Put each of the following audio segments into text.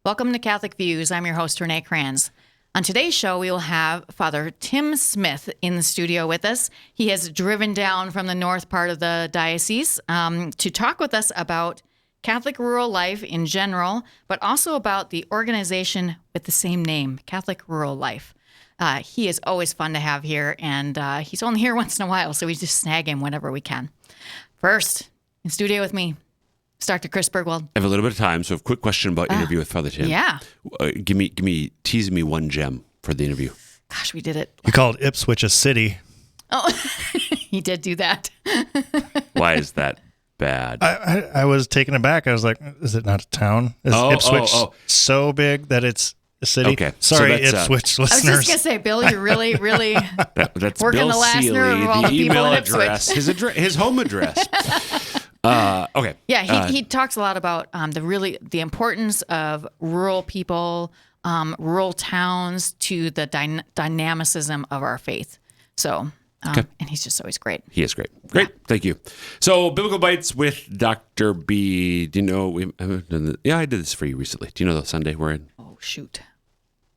Welcome to Catholic Views. I'm your host, Renee Kranz. On today's show, we will have Father Tim Smith in the studio with us. He has driven down from the north part of the diocese to talk with us about Catholic rural life in general, but also about the organization with the same name, Catholic Rural Life. He is always fun to have here, and he's only here once in a while, so we just snag him whenever we can. First, in studio with me, it's Dr. Chris Bergwald. I have a little bit of time, so a quick question about interview with Father Tim. Yeah. Tease me one gem for the interview. Gosh, we did it. You called Ipswich a city. Oh, he did do that. Why is that bad? I was taken aback. I was like, is it not a town? Is Ipswich so big that it's a city? Okay. Sorry, So Ipswich listeners. I was just going to say, Bill, you're really that's working Bill the last Seeley, nerve of all the people email in address, Ipswich. his home address. Okay. Yeah, he talks a lot about the importance of rural people, rural towns to the dynamicism of our faith. So, and he's just always great. He is great. Great. Yeah. Thank you. So, Biblical Bites with Dr. B. Do you know, I haven't done this. Yeah, I did this for you recently. Do you know the Sunday we're in? Oh, shoot.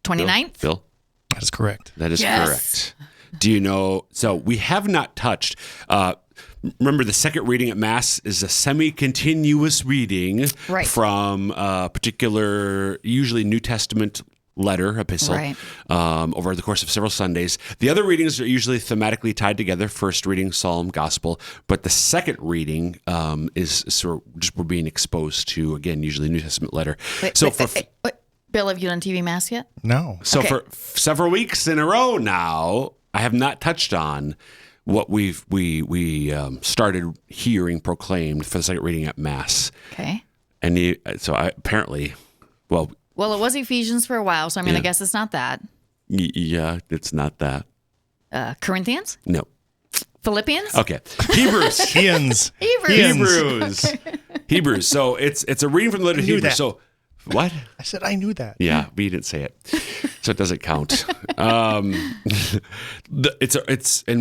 29th? Bill? That is correct. That is correct. Do you know, so we have not touched, remember, the second reading at Mass is a semi-continuous reading from a particular, usually New Testament letter, epistle, over the course of several Sundays. The other readings are usually thematically tied together. First reading, Psalm, Gospel. But the second reading is sort of just we're being exposed to, again, usually New Testament letter. Wait, Bill, have you done TV Mass yet? No. So for several weeks in a row now, I have not touched on what we started hearing proclaimed for the second reading at Mass. Okay. And it was Ephesians for a while, so I'm going to guess it's not that. Yeah, it's not that. Corinthians? No. Philippians? Okay. Hebrews. Hebrews. Hebrews. So it's a reading from the letter of Hebrews. So what? I said I knew that. Yeah, but you didn't say it, so it doesn't count. And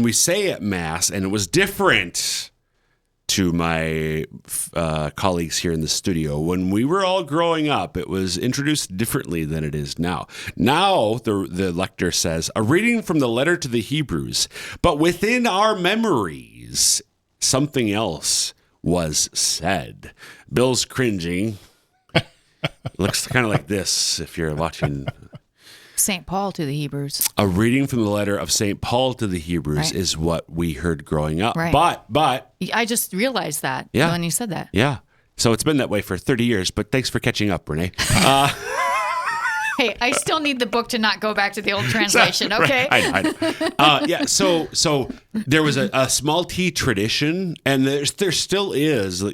we say at Mass, and it was different to my colleagues here in the studio. When we were all growing up, it was introduced differently than it is now. Now, the lector says, a reading from the letter to the Hebrews, but within our memories, something else was said. Bill's cringing. Looks kind of like this if you're watching. St. Paul to the Hebrews. A reading from the letter of St. Paul to the Hebrews is what we heard growing up. Right. But I just realized that when you said that. Yeah. So it's been that way for 30 years, but thanks for catching up, Renee. Hey, I still need the book to not go back to the old translation, okay? Yeah, so there was a small T tradition, and there still is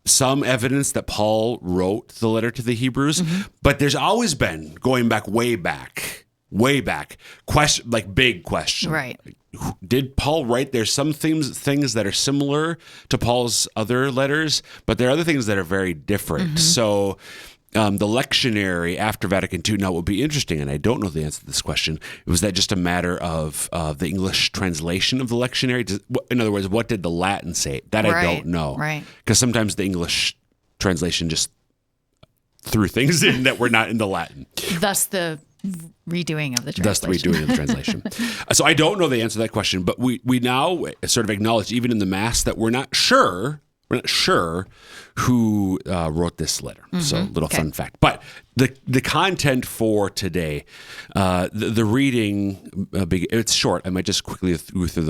some evidence that Paul wrote the letter to the Hebrews, but there's always been, going back way back, big question. Right. Did Paul write? There's some things that are similar to Paul's other letters, but there are other things that are very different. So the lectionary after Vatican II, now it would be interesting, and I don't know the answer to this question, was that just a matter of the English translation of the lectionary? In other words, what did the Latin say? That I don't know. Right. Because sometimes the English translation just threw things in that were not in the Latin. Thus the redoing of the translation. So I don't know the answer to that question, but we now sort of acknowledge, even in the Mass, that we're not sure who wrote this letter. So a little fun fact. But the content for today, the reading, it's short. I might just quickly go through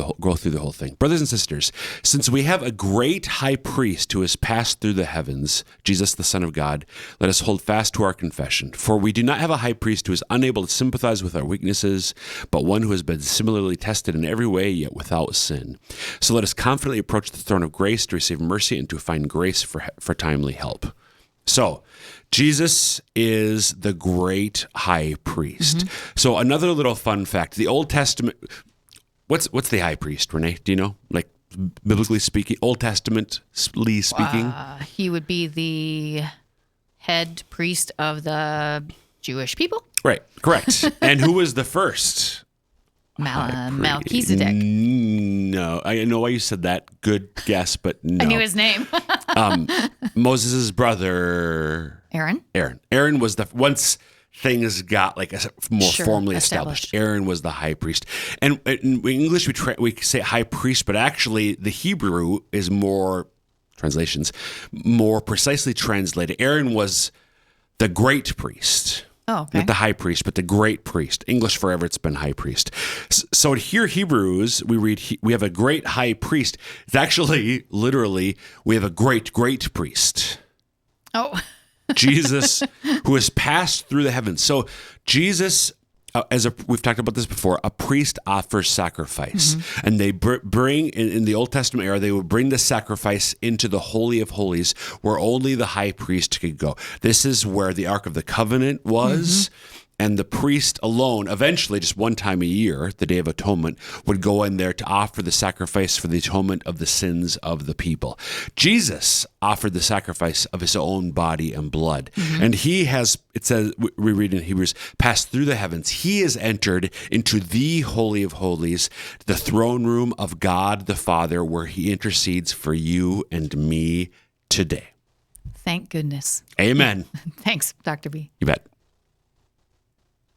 the whole thing. Brothers and sisters, since we have a great high priest who has passed through the heavens, Jesus, the Son of God, let us hold fast to our confession. For we do not have a high priest who is unable to sympathize with our weaknesses, but one who has been similarly tested in every way, yet without sin. So let us confidently approach the throne of grace to receive mercy and to find grace for timely help. So, Jesus is the great high priest. So another little fun fact, the Old Testament, what's the high priest, Renee? Do you know? Like, biblically speaking, Old Testamently speaking? He would be the head priest of the Jewish people. Right, correct. And who was the first? Melchizedek. No, I know why you said that. Good guess, but no. I knew his name. Moses' brother, Aaron. Aaron was once things got like more formally established. Aaron was the high priest. And in English, we say high priest, but actually the Hebrew is more precisely translated. Aaron was the great priest. Oh, okay. Not the high priest, but the great priest. English forever, it's been high priest. So here, Hebrews, we have a great high priest. It's actually, literally, we have a great priest. Oh. Jesus, who has passed through the heavens. So Jesus, we've talked about this before, a priest offers sacrifice. Mm-hmm. And they bring, in the Old Testament era, they would bring the sacrifice into the Holy of Holies, where only the high priest could go. This is where the Ark of the Covenant was. Mm-hmm. And the priest alone, eventually, just one time a year, the Day of Atonement, would go in there to offer the sacrifice for the atonement of the sins of the people. Jesus offered the sacrifice of his own body and blood. Mm-hmm. And he has, it says, we read in Hebrews, passed through the heavens. He has entered into the Holy of Holies, the throne room of God the Father, where he intercedes for you and me today. Thank goodness. Amen. Thanks, Dr. B. You bet.